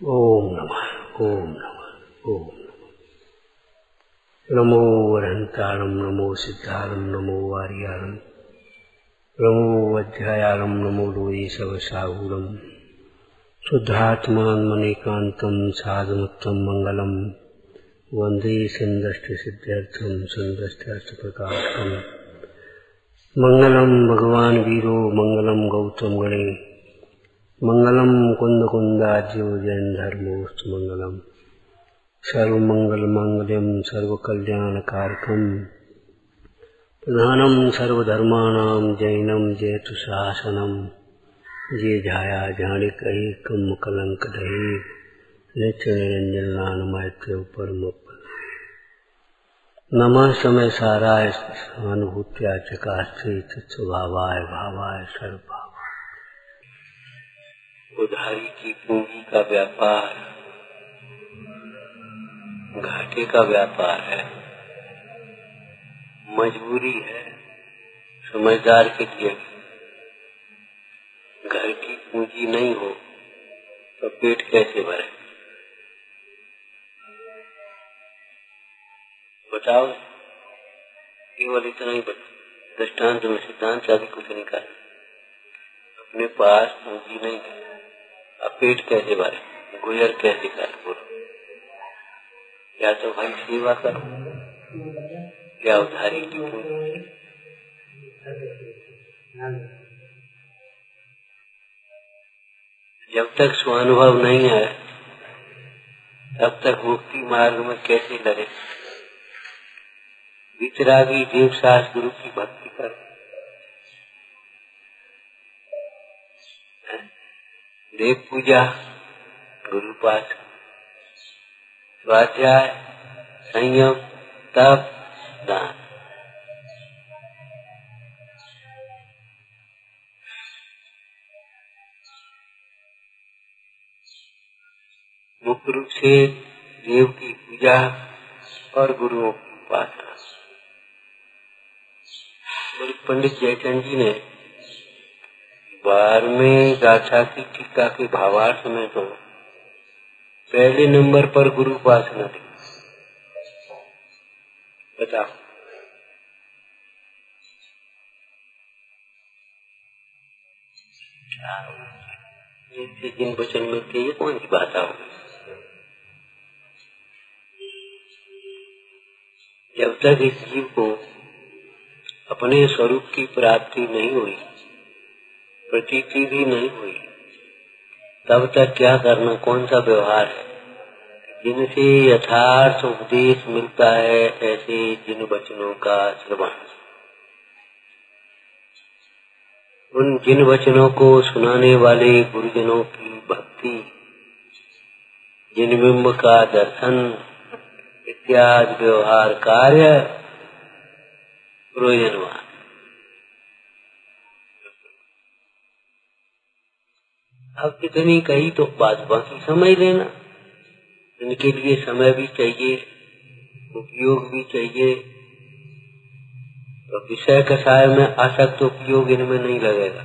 ओम नमः ओम नमः ओम नमो अरहंतारं नमो सिद्धारं नमो वारियारं नमो अध्यायारं नमो लोये सवसाहूरं शुद्धात्मान्मनेकान्तं साधुमुत्तम मंगलम वंदे संदष्टसिद्ध्यर्थं संदष्टार्थप्रकाशकम् मंगलम भगवान वीरो मंगलम गौतम गणे मंगलम कुंद कुंदाज्यो जैन धर्मोस्तु मंगलम सर्वमंगल मांगल्यम सर्वकल्याणकारकम प्रधानम सर्वधर्माणां जैनम जयतु शासनम जे झाया झाणिक एकम कलंक दहे नित्य निरंजन नानमैत्र परम नमः समय साराय अनुभूत्या चकास्ते स्वभावाय भावाय सर्वभाव। उधारी की पूंजी का व्यापार घाटे का व्यापार है, मजबूरी है समझदार के लिए। घर की पूंजी नहीं हो तो पेट कैसे भरे? बताओ, केवल इतना ही बता। दृष्टांत में सिद्धांत आदि कुछ नहीं कर। अपने पास पूंजी नहीं है, अब पेट कैसे भरे? गुजर कैसे कर? बोलो, या तो भाई सेवा करो या उधारी की पूंजी। जब तक स्वानुभव नहीं है तब तक मुक्ति मार्ग में कैसे लगे? वितरागी देवसास गुरु की भक्ति कर, देव पूजा, गुरु पाठ, स्वाध्याय, संयम, तप, दान। मुख्य रूप से देव की पूजा और गुरुओं की उपासना। पंडित जयचंद जी ने 12वें गाथा की टीका के भावार्थ में तो पहले नंबर पर गुरु उपासना दी। बताओ, जिन वचन मिलते ये कौन सी बात हो? जब तक इस जीव को अपने स्वरूप की प्राप्ति नहीं हुई, प्रतीति भी नहीं हुई, तब तक क्या करना, कौन सा व्यवहार है? जिनसे यथार्थ उपदेश मिलता है ऐसे जिन वचनों का श्रवण, उन जिन वचनों को सुनाने वाले गुरुजनों की भक्ति, जिन बिंब का दर्शन इत्यादि व्यवहार कार्य प्रयोजनवान। अब कितनी कही तो बात बाकी समझ लेना। इनके लिए समय भी चाहिए, उपयोग भी चाहिए। तो विषय कषाय में आसक्त उपयोग इनमें नहीं लगेगा।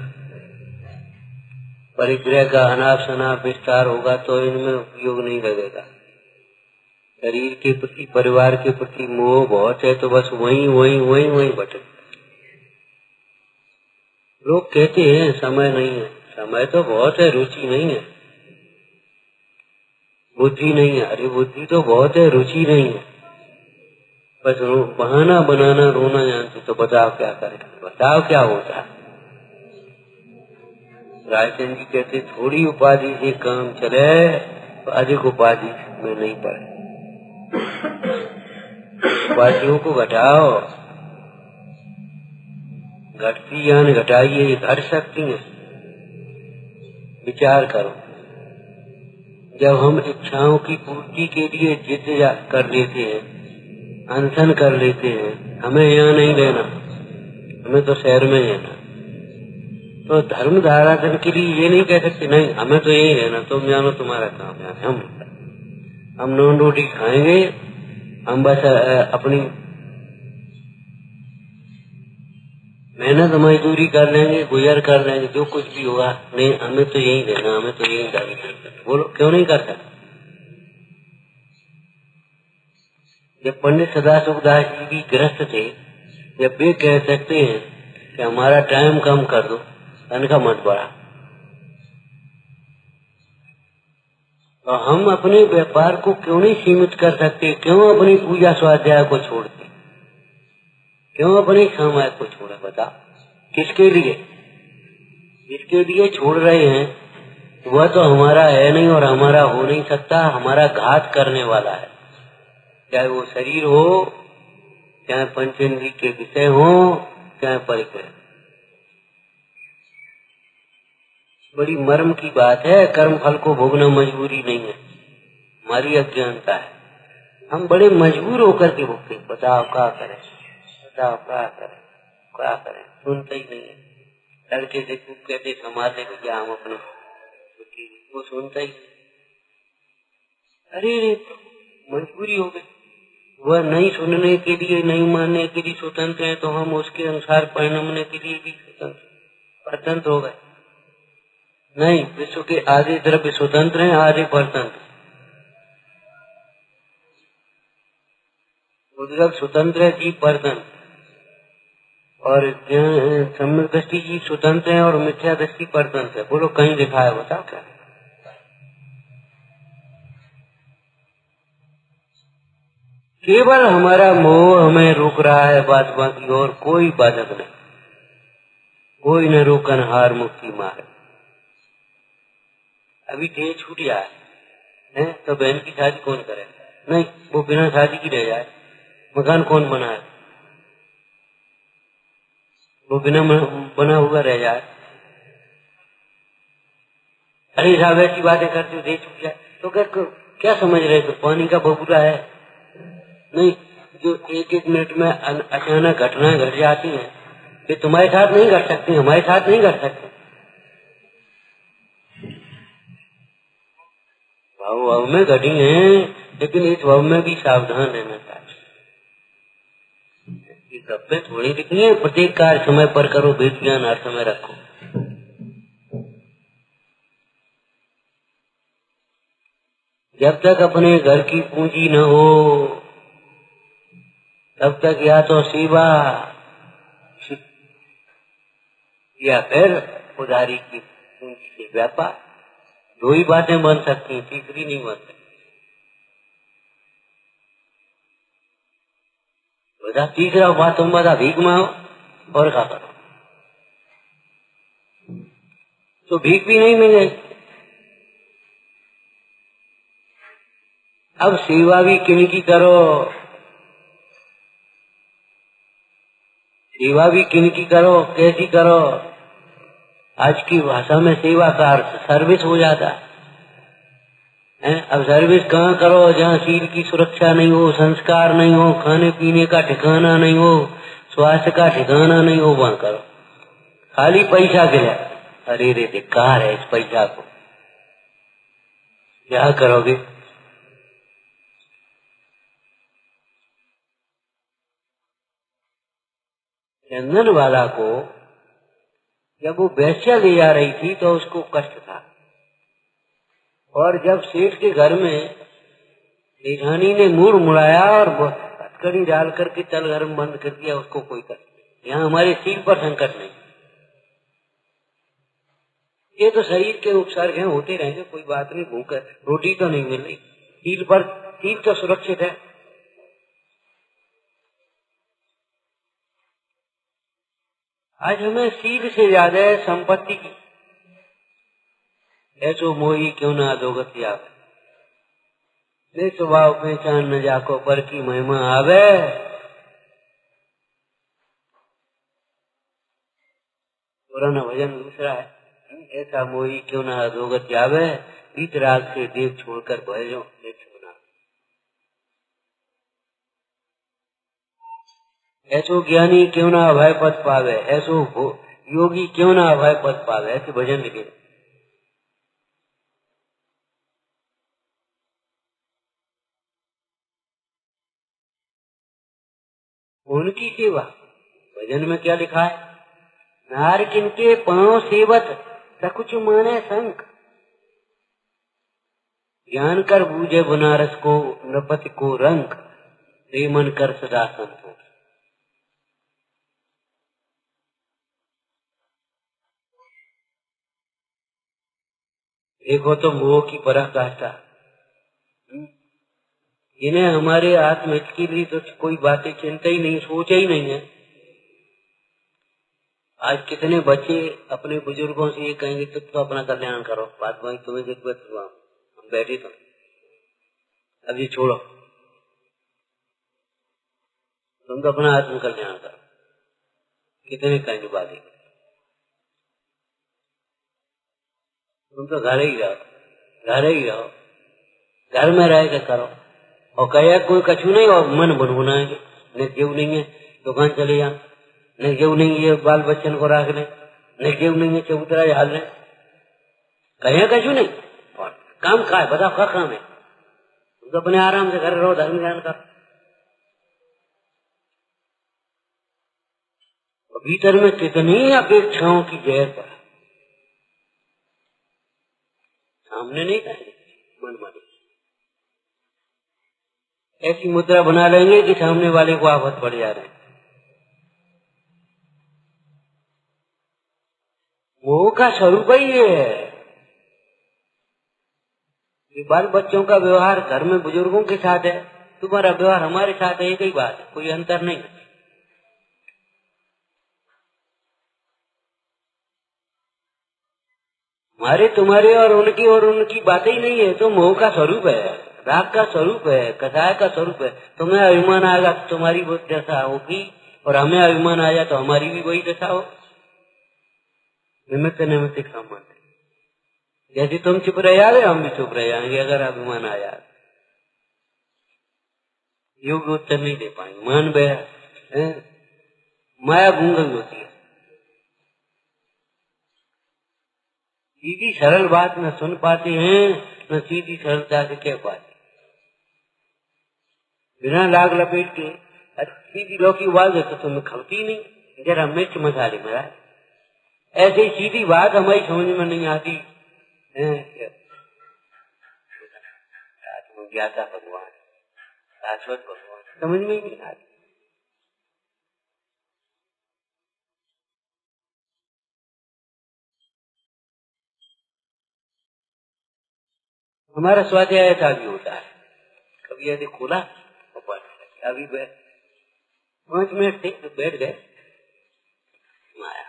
परिग्रह का अनाप शनाप विस्तार होगा तो इनमें उपयोग नहीं लगेगा। शरीर के प्रति, परिवार के प्रति मोह बहुत है तो बस वही भटक। लोग कहते हैं समय नहीं है, समय तो बहुत है, रुचि नहीं है, बुद्धि नहीं है। अरे बुद्धि तो बहुत है, रुचि नहीं है। बस बहाना बनाना, रोना जानते। तो बताओ क्या करें, बताओ क्या होता है? रायचंद जी कहते थोड़ी उपाधि से काम चले तो अधिक उपाधि में नहीं पड़े। उपाधियों को घटाओ, घटती यानी घटाइए, ये घट सकती है। विचार करो, जब हम इच्छाओं की पूर्ति के लिए जिद कर लेते हैं, अनशन कर लेते हैं, हमें यहाँ नहीं रहना, हमें तो शहर में रहना, तो धर्म धाराधन के लिए ये नहीं कह सकते नहीं हमें तो यही रहना, तुम जानो तुम्हारा काम है। हम नॉन रोटी खाएंगे, हम बस अपनी मेहनत मजदूरी कर लेंगे, गुजर कर लेंगे, जो कुछ भी होगा, नहीं हमें तो यही देना, हमें तो यही दावी करना। बोलो क्यों नहीं कर सकते? जब पंडित सदाशिवदास जी भी ग्रस्त थे, जब वे कह सकते हैं कि हमारा टाइम कम कर दो, तनख्वाह मत बढ़ा, तो हम अपने व्यापार को क्यों नहीं सीमित कर सकते? क्यों अपनी पूजा स्वाध्याय को छोड़ते? क्यों अपने समय को छोड़े? बताओ किसके लिए? जिसके लिए छोड़ रहे हैं वह तो हमारा है नहीं और हमारा हो नहीं सकता, हमारा घात करने वाला है। चाहे वो शरीर हो, चाहे पंचेंद्रिय के विषय हो, चाहे परिग्रह। बड़ी मर्म की बात है। कर्म फल को भोगना मजबूरी नहीं है, हमारी अज्ञानता है। हम बड़े मजबूर होकर के भोगते। बताओ क्या करें, बताओ क्या करें, क्या करें? सुनते ही नहीं है। लड़के से चुप कहते संभाल ले भैया हम अपने, वो सुनता ही नहीं। अरे मजबूरी हो गई। वह नहीं सुनने के लिए, नहीं मानने के लिए स्वतंत्र है, तो हम उसके अनुसार परिणमने के लिए भी स्वतंत्र हो गए। नहीं, विश्व के आधे द्रव्य स्वतंत्र हैं, आधे परतंत्र। उद्गत स्वतंत्र है, जीव परतंत्र। और सम्यक दृष्टि जीव स्वतंत्र है और मिथ्या दृष्टि परतंत्र है। बोलो कहीं लिखा है? बताओ क्या? केवल हमारा मोह हमें रोक रहा है, बात बाकी और कोई बाधक नहीं। कोई न रोकन हार मुक्ति मार। अभी देह छूट जाए है तो बहन की शादी कौन करे? नहीं, वो बिना शादी की रह जाए। मकान कौन बनाए? वो बिना बना हुआ रह जाए। अरे साहब ऐसी बातें करते हो, देह छूट जाए तो क्या समझ रहे हो? पानी का बबूला है? नहीं, जो एक एक मिनट में अचानक घटनाएं घट जाती हैं, ये तुम्हारे साथ नहीं घट सकती, हमारे साथ नहीं घट सकती। भाव में घटी है, लेकिन इस भाव में भी सावधान रहना चाहिए। गप्पे थोड़ी लिखनी है। प्रत्येक कार्य समय पर करो, वेद ज्ञान हर समय रखो। जब तक अपने घर की पूंजी न हो तब तक या तो सेवा या फिर उधारी की पूंजी से व्यापार। दो ही बातें बन सकती हैं, तीसरी नहीं बन सकती। बता तीसरा बात तुम बता, भीख मांगो और क्या करो? तो भीख भी नहीं मिलेगी। अब सेवा भी किनकी करो? सेवा भी किनकी करो, कैसी करो? आज की भाषा में सेवा का अर्थ सर्विस हो जाता है। अब सर्विस कहाँ करो? जहाँ शील की सुरक्षा नहीं हो, संस्कार नहीं हो, खाने पीने का ठिकाना नहीं हो, स्वास्थ्य का ठिकाना नहीं हो, वहाँ करो। खाली पैसा के लिए। अरे रे धिक्कार है इस पैसा को। क्या करोगे? चंदन वाला को जब वो बेस्या ले जा रही थी तो उसको कष्ट था, और जब सेठ के घर में जेठानी ने मुड़ मुड़ाया और हथकड़ी डाल करके तल घर में बंद कर दिया, उसको कोई कष्ट नहीं। यहाँ हमारे सील पर संकट नहीं। ये तो शरीर के उपसर्ग हैं, होते रहेंगे, कोई बात नहीं। भूख रोटी तो नहीं मिल रही, सील पर सील तो सुरक्षित है। आज हमें सील से ज्यादा है संपत्ति की। ऐसो मोही क्यों ना अधोगति आवे, ने स्वभाव पहचान न जाको पर की महिमा आवे। पुराना भजन दूसरा है, ऐसा मोही क्यों ना अधोगति आवे, वीत राग से देव छोड़कर भजो छोड़ना। ऐसो ज्ञानी क्यों ना अभय पद पावे, ऐसो योगी क्यों ना अभय पद पावे। ऐसे भजन लिखे। उनकी सेवा भजन में क्या लिखा है? नार किनके पांव सेवत सकुच माने संक। ज्ञान कर बूझे बनारस को नृपति को रंग, रे मन कर सदा संतोष। देखो तो मोह की पराकाष्ठा, इन्हें हमारे आत्महित के लिए तो कोई बातें चिंता ही नहीं, सोचा ही नहीं है। आज कितने बच्चे अपने बुजुर्गों से ये कहेंगे तुम तो अपना कल्याण करो, बात वही तुम्हें दिक्कत हुआ, हम बैठे तो अब ये छोड़ो, तुम तो अपना आत्म कल्याण करो। कितने कहेंगे बातें, तुम तो घर ही रहो, घर ही रहो, घर में रह के करो। और कहे कोई कछु नहीं और मन बुनबुनाएंगे, निर्जीव नहीं है दुकान चले जा, निर्जीव नहीं है बाल बच्चन को रख ले, निर्जीव नहीं है चबूतरा हाल ले, कहे कछु नहीं। और काम का है बताओ, क्या काम है? तुम तो अपने आराम से घर रहो, धर्म ज्ञान कर। भीतर में कितनी अपेक्षाओं की जहर पर सामने नहीं कहेंगे, मन माने ऐसी मुद्रा बना लेंगे कि सामने वाले को आफत पड़ जा रहे हैं। मोह का स्वरूप ही ये है। ये बाल बच्चों का व्यवहार घर में बुजुर्गों के साथ है, तुम्हारा व्यवहार हमारे साथ है, एक ही बात है, कोई अंतर नहीं है। हमारे तुम्हारे और उनकी बातें ही नहीं है, तो मोह का स्वरूप है, राग का स्वरूप है, कसाय का स्वरूप है। तुम्हें अभिमान आएगा तो तुम्हारी वो दशा होगी, और हमें अभिमान आया तो हमारी भी वही दशा हो। निमित्त निमित्त संबंध, जैसे तुम चुप रह जाओगे हम भी चुप रह जाएंगे अगर अभिमान आया। योग्य उत्तर नहीं दे पाएंगे, मान बया माया गूंगी होती है। सीधी सरल बात न सुन पाते हैं, न सीधी सरलता से कह पाते, बिना लाग लपेट के। सीधी लौकी उबाल दे तो तुम्हें खपती नहीं, जरा मिर्च मसाले में ऐसे ही सीधी बात हमारी समझ में नहीं आती। आत्मज्ञाता भगवान, शाश्वत भगवान समझ में ही नहीं आती। हमारा स्वाध्याय ऐसा भी होता है, कभी यदि खोला अभी 5 मिनट थे तो बैठ गए। माया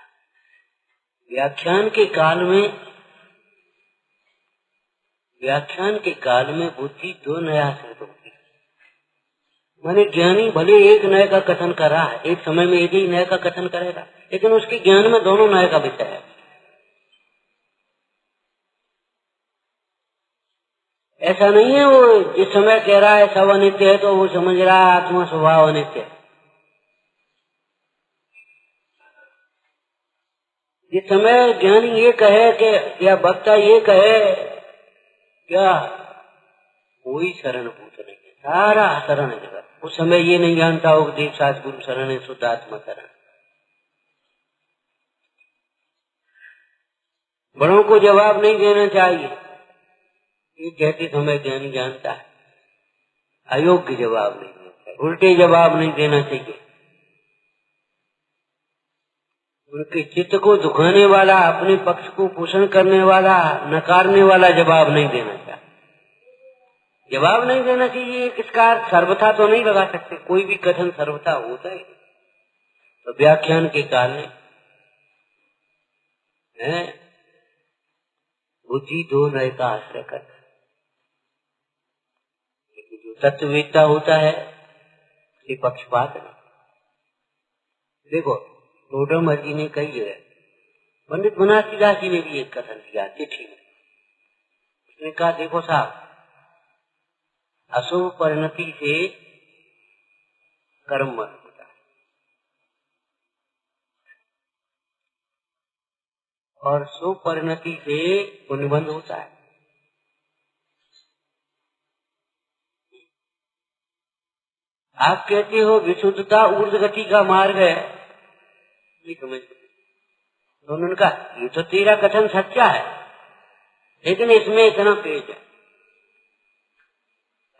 व्याख्यान के काल में बुद्धि 2 नया सिद्ध होती है। माने ज्ञानी भले एक नए का कथन कर रहा है, एक समय में एक ही नए का कथन करेगा, लेकिन उसके ज्ञान में दोनों नए का विषय है। ऐसा नहीं है वो जिस समय कह रहा है सब अनित्य है तो वो समझ रहा है आत्मा स्वभाव अनित्य है। जिस समय ज्ञानी ये कहे कि या वक्ता ये कहे क्या कोई शरणभूत नहीं है, सारा शरण है जगत। उस समय ये नहीं जानता हो कि देव शास्त्र गुरु शरण है, शुद्ध आत्मा शरण। बड़ों को जवाब नहीं देना चाहिए, ये कहते समय ज्ञानी जानता है, अयोग्य जवाब नहीं देना चाहिए, उल्टे जवाब नहीं देना चाहिए। उनके चित्त को दुखाने वाला, अपने पक्ष को पोषण करने वाला, नकारने वाला जवाब नहीं देना चाहिए। जवाब नहीं देना चाहिए किसका सर्वथा तो नहीं लगा सकते, कोई भी कथन सर्वथा होता है। तो व्याख्यान के काल में बुद्धि 2 नए का आश्रय करता है। जो तत्ववेत्ता होता है ये पक्षपात नहीं। देखो टोडरमल जी ने कही है, पंडित बनारसीदास जी ने भी एक कथन दिया चिट्ठी में। उसने कहा देखो साहब, अशुभ परिणति से कर्म बंद होता है और शुभ परिणति से पुण्य बंद होता है। आप कहते हो विशुद्धता ऊर्ध्व गति का मार्ग है, ये समझ तो उन्होंने कहा ये तो तेरा कथन सच्चा है, लेकिन इसमें इतना पेज है,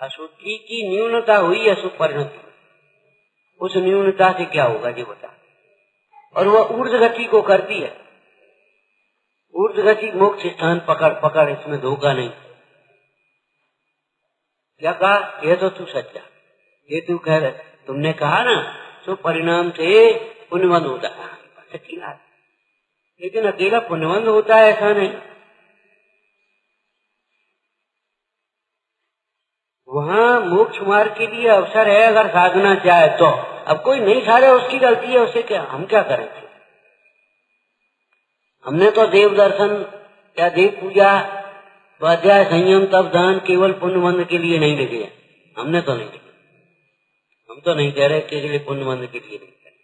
अशुद्धि की न्यूनता हुई अशुभ परिणति, उस न्यूनता से क्या होगा ये बता। और वह ऊर्ध्व गति को करती है, ऊर्ध्व गति मोक्ष स्थान पकड़ पकड़, इसमें धोखा नहीं। क्या कहा, ये तो तू सच्चा, ये तू कह रहे, तुमने कहा ना तो परिणाम से पुण्यवंत होता है, सच्ची बात, लेकिन अकेला पुण्यवंत होता है ऐसा नहीं। वहाँ मोक्ष मार्ग के लिए अवसर है, अगर साधना चाहे तो। अब कोई नहीं साधे, उसकी गलती है, उसे क्या, हम क्या करेंगे। हमने तो देव दर्शन या देव पूजा, स्वाध्याय, संयम, तप, दान केवल पुण्यवंत के लिए नहीं लिखे, हमने तो नहीं लिखे। हम तो नहीं कह रहे कि केवल पुण्यवंत के लिए नहीं कह रहे।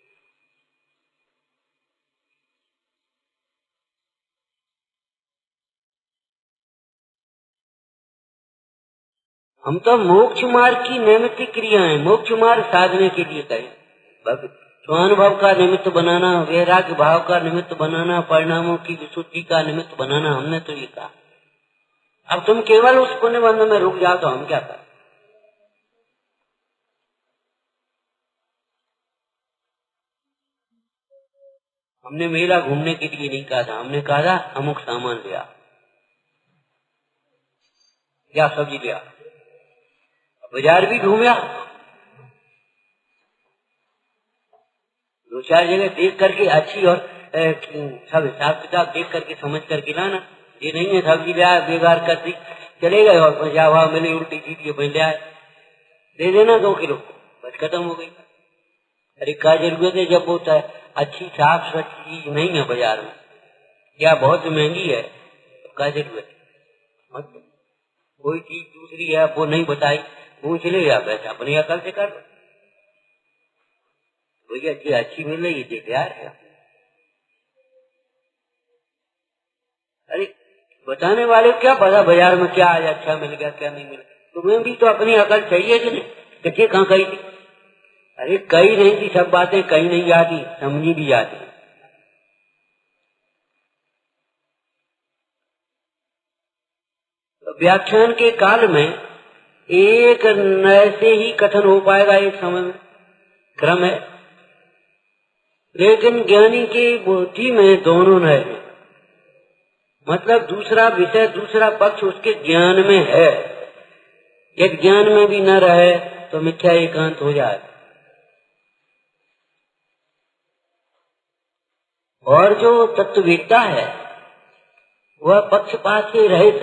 हम तो मोक्ष मार्ग की नैमित्तिक क्रियाएं, मोक्ष मार्ग साधने के लिए करें, स्वानुभव का निमित्त बनाना, वैराग्य भाव का निमित्त बनाना, परिणामों की विशुद्धि का निमित्त बनाना, हमने तो ये कहा। अब तुम केवल उस पुण्यबंध में रुक जाओ तो हम क्या करें। हमने मेला घूमने के लिए नहीं कहा था, हमने कहा था अमुक सामान लिया या सब्जी लिया, बाजार भी घूमया, दो चार जगह देख करके अच्छी और सब हिसाब किताब देख करके समझ करके लाना। ये नहीं है सब्जी ले आए बेकार कर दी, चले गए और पैसा भाव मिले उल्टी सीधी ले आए, दे देना 2 किलो, बस खत्म हो गई। अरे क्या जरूरत है, जब होता है अच्छी साफ स्वच्छ चीज नहीं है बाजार में या बहुत महंगी है तो क्या जरूरत है। मतलब कोई चीज दूसरी है वो नहीं बताई, पूछ ले या वैसे अपनी अकल से कर लो, कोई अच्छी मिल रही है तैयार है। अरे बताने वाले क्या पता बाजार में क्या आज अच्छा मिल गया क्या नहीं मिला, तुम्हें भी तो अपनी अकल चाहिए कि नहीं। कच्चे कहाँ कही थी, अरे कही नहीं थी, सब बातें कही नहीं जाती, समझी भी जाती। तो व्याख्यान के काल में एक नए से ही कथन हो पाएगा, एक समय में क्रम है, लेकिन ज्ञानी की बुद्धि में दोनों नए हैं, मतलब दूसरा विषय दूसरा पक्ष उसके ज्ञान में है। एक ज्ञान में भी न रहे तो मिथ्या एकांत हो जाए। और जो तत्ववेत्ता है वह पक्षपात से रहित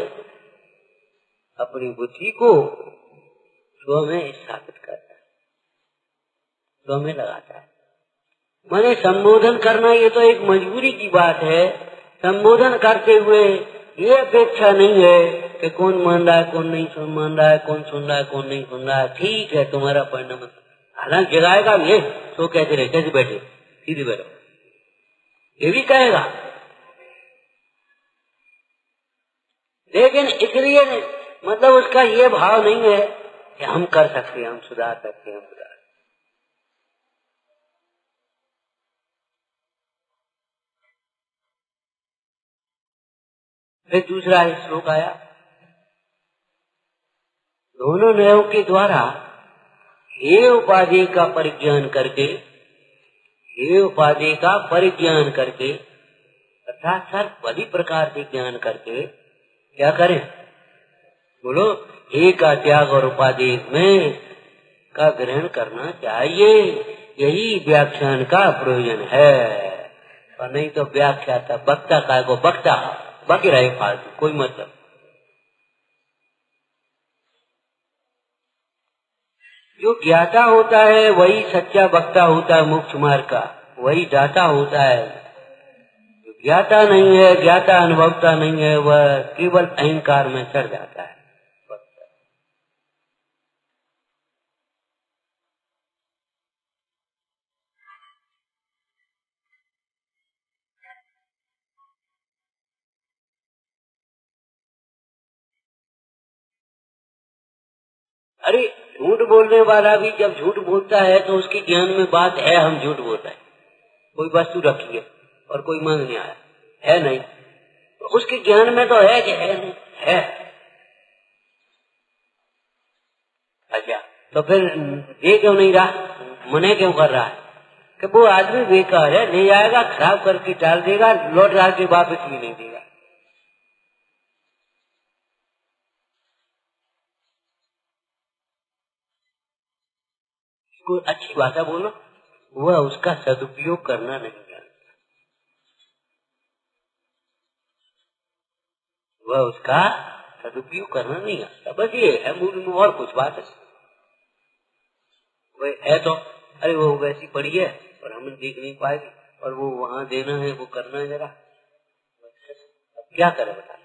अपनी बुद्धि को स्व में स्थापित करता है, स्व में लगाता है। माने संबोधन करना ये तो एक मजबूरी की बात है। संबोधन करते हुए ये अपेक्षा नहीं है कि कौन मान रहा है कौन नहीं मान रहा है, कौन सुन रहा है कौन नहीं सुन रहा है, ठीक है तुम्हारा परिणाम। हालांकि जगाएगा ये तो कैसे रहे, कैसे बैठे, सीधे बैठो, ये भी कहेगा, लेकिन इसलिए मतलब उसका ये भाव नहीं है कि हम कर सकते, हम सुधार सकते, हम सुधार। फिर दूसरा श्लोक आया, दोनों नयों के द्वारा हे उपाधि का परिज्ञान करके, हे उपाधि का परिज्ञान करके अर्थात सर्वपरि प्रकार से ज्ञान करके क्या करें, बोलो हे का त्याग और उपाधि में का ग्रहण करना चाहिए। यही व्याख्यान का प्रयोजन है, और नहीं तो व्याख्या था वक्ता का को वक्ता बाकी रहे फालतू, कोई मतलब। जो ज्ञाता होता है वही सच्चा वक्ता होता है, मोक्ष मार्ग का वही दाता होता है। जो ज्ञाता नहीं है, ज्ञाता अनुभवता नहीं है, वह केवल अहंकार में चढ़ जाता है। अरे झूठ बोलने वाला भी जब झूठ बोलता है तो उसके ज्ञान में बात है हम झूठ बोलता है। कोई वस्तु रखी है और कोई मांगने आया, है नहीं, तो उसके ज्ञान में तो है कि है नहीं है। अच्छा, तो फिर ये क्यों नहीं रहा, मने क्यों कर रहा है कि वो आदमी बेकार है, ले जाएगा खराब करके डाल देगा, लौट ला के वापस भी नहीं देगा। कोई अच्छी भाषा बोलो, वह उसका सदुपयोग करना नहीं जानता, वह उसका सदुपयोग करना नहीं आता। बस ये है मूल में, और कुछ बात है वही है तो, अरे वो वैसी पड़ी है और हम देख नहीं पाएगी, और वो वहां देना है, वो करना है जरा, अब क्या करें बता।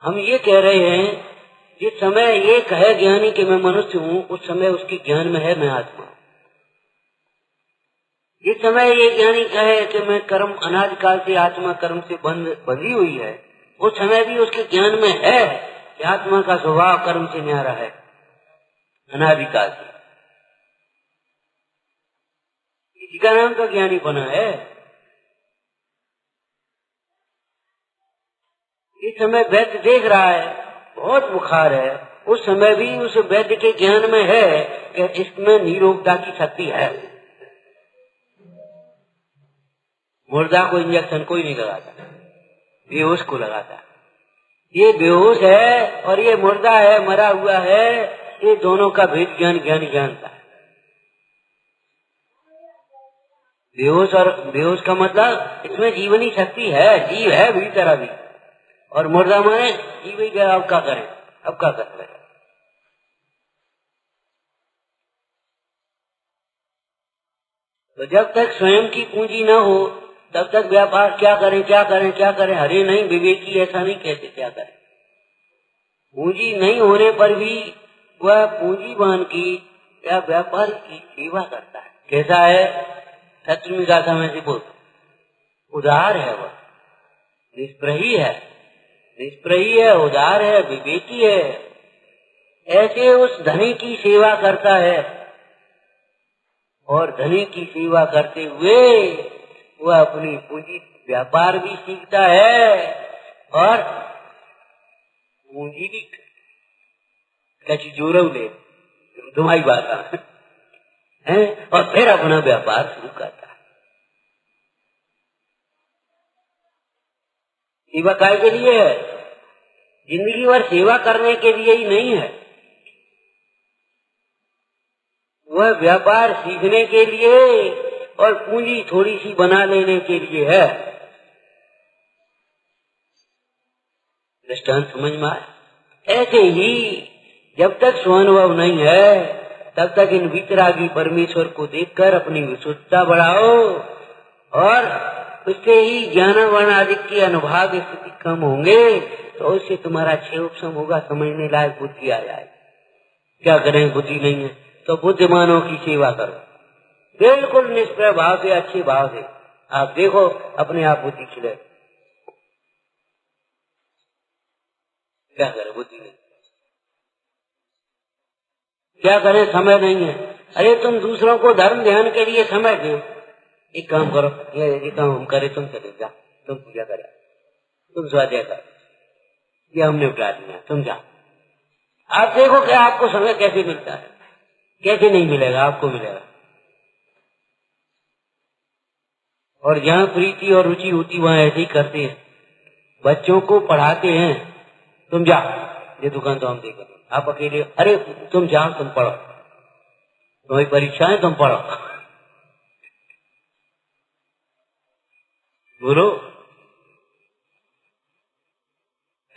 हम ये कह रहे हैं, जिस समय ये कहे ज्ञानी कि मैं मनुष्य हूँ, उस समय उसके ज्ञान में है मैं आत्मा। जिस समय ये ज्ञानी कहे कि मैं कर्म अनादि काल से आत्मा कर्म से बंधी हुई है, उस समय भी उसके ज्ञान में है कि आत्मा का स्वभाव कर्म से न्यारा है अनादि काल से। इसी का नाम तो ज्ञानी बना है। इस समय वैद्य देख रहा है बहुत बुखार है, उस समय भी उस वैद्य के ज्ञान में है कि इसमें निरोगता की शक्ति है। मुर्दा को इंजेक्शन कोई नहीं लगाता, बेहोश को लगाता। ये बेहोश है और ये मुर्दा है, मरा हुआ है, ये दोनों का भेद ज्ञानी जानता है। बेहोश और बेहोश का मतलब इसमें जीवनी शक्ति है, जीव है भीतर अभी, और मुर्दा माने जीव ही गया, अब क्या करें, अब क्या कर रहे। तो जब तक स्वयं की पूंजी न हो तब तक व्यापार क्या करें क्या करें क्या करें। अरे नहीं, विवेकी ऐसा नहीं कहते क्या करें। पूंजी नहीं होने पर भी वह पूंजीवान की या व्यापार की सेवा करता है। कैसा है, शत्रु का समय से बोल, उदार है, वह निष्प्रही है, निष्प्रही है, उदार है, विवेकी है। ऐसे उस धनी की सेवा करता है, और धनी की सेवा करते हुए वह अपनी पूंजी व्यापार भी सीखता है और पूंजी भी कची जोरव ले तुम्हारी बात है, और फिर अपना व्यापार शुरू करता है। सेवा काय के लिए है, जिंदगी भर सेवा करने के लिए ही नहीं है, वह व्यापार सीखने के लिए और पूंजी थोड़ी सी बना लेने के लिए है। दृष्टांत समझ में आया। ऐसे ही जब तक स्वानुभव नहीं है तब तक इन वितरागी परमेश्वर को देखकर अपनी विशुद्धता बढ़ाओ, और उससे ही ज्ञान वर्ण आदि के अनुभाग स्थिति कम होंगे, तो उससे तुम्हारा क्षेम होगा, समझने लायक बुद्धि आ जाए। क्या करें, बुद्धि नहीं है तो बुद्धिमानों की सेवा करो, बिल्कुल निष्प्रय भाव से, अच्छे भाव से। आप देखो अपने आप बुद्धि खिले। क्या करें, बुद्धि नहीं, क्या करें, समय नहीं है। अरे तुम दूसरों को धर्म ध्यान के लिए समय दो, एक काम करो, ये काम हम करे, तुम चले जा, तुम पूजा करे, तुम स्वाध्याय कर, ये हमने उठा दिया, तुम जाओ। आप देखो कि आपको समय कैसे मिलता है, कैसे नहीं मिलेगा, आपको मिलेगा। और जहाँ प्रीति और रुचि होती वहाँ ऐसे ही करते हैं। बच्चों को पढ़ाते हैं, तुम जाओ, ये दुकान तो हम देखेंगे, आप अकेले, अरे तुम जाओ, तुम पढ़ो, तुम्हारी परीक्षाएं, तुम पढ़ो, बोलो,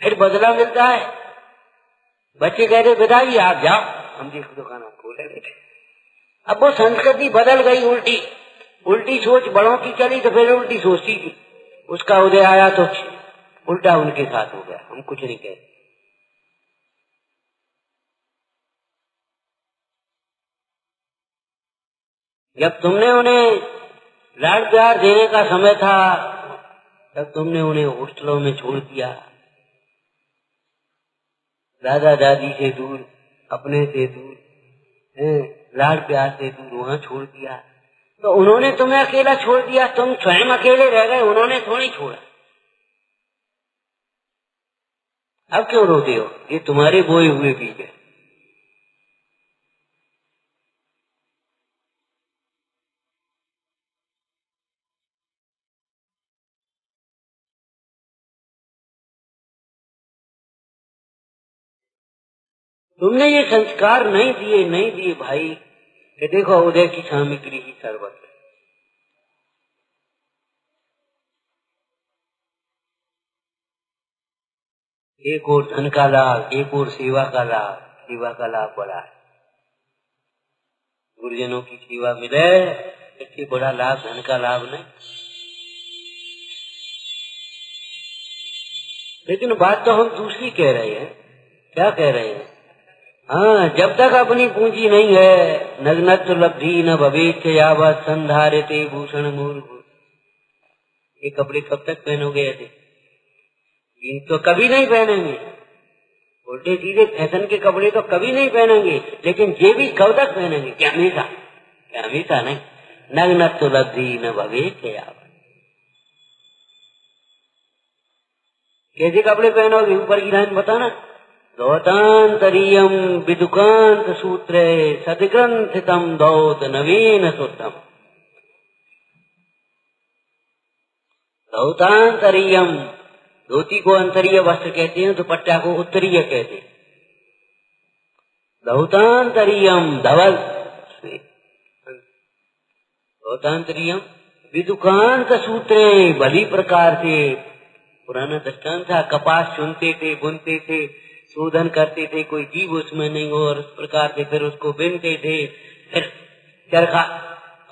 फिर बदला मिलता है। बच्चे कह रहे पिताजी आप जाओ, हम देखो दुकान हम खोलेंगे। अब वो संस्कृति बदल गई, उल्टी उल्टी सोच बड़ों की चली, तो फिर उल्टी सोचती थी, उसका उदय आया तो उल्टा उनके साथ हो गया। हम कुछ नहीं कहते। जब तुमने उन्हें लाड प्यार देने का समय था तब तुमने उन्हें हॉस्टलों में छोड़ दिया, दादा दादी से दूर, अपने से दूर, लाड प्यार से दूर वहां छोड़ दिया। तो उन्होंने तुम्हें अकेला छोड़ दिया, तुम स्वयं अकेले रह गए, उन्होंने थोड़ी छोड़ा। अब क्यों रोते हो? ये तुम्हारे बोए हुए बीज है। तुमने ये संस्कार नहीं दिए भाई कि देखो उदय की सामग्री ही सर्वत्र। एक और धन का लाभ, एक और सेवा का लाभ। सेवा का लाभ बड़ा है, गुरुजनों की सेवा मिले, इससे बड़ा लाभ धन का लाभ नहीं। लेकिन बात तो हम दूसरी कह रहे हैं। क्या कह रहे हैं? हाँ, जब तक अपनी पूंजी नहीं है, नग्नत्व लब्धि न भवेत यावत् संधारिते भूषण मूर्ख। ये कपड़े कब तक पहनोगे ऐसे? ये तो कभी नहीं पहनेंगे। उल्टे सीधे फैशन के कपड़े तो कभी नहीं पहनेंगे, लेकिन ये भी कब तक पहनेंगे? क्या हमेशा? क्या हमेशा नहीं। नग्नत्व लब्धि न भवेत यावत्। कैसे कपड़े पहनोगे? ऊपर की लाइन बताना। धौतांतरियम विदुकांत सूत्रे सदग्रंथितम धौत नवीन शुद्धम। धौतांतरियम, धोती को अंतरीय वस्त्र कहते हैं, दुपट्टा को उत्तरीय कहते हैं। धौतांतरियम धवल, धौतांतरियम विदुकांत सूत्रे, भली प्रकार से। पुराना दृष्टांत था, कपास चुनते थे, बुनते थे, शोधन करते थे, कोई जीव उसमें नहीं हो, और उस प्रकार से फिर उसको बिनते थे, फिर चरखा,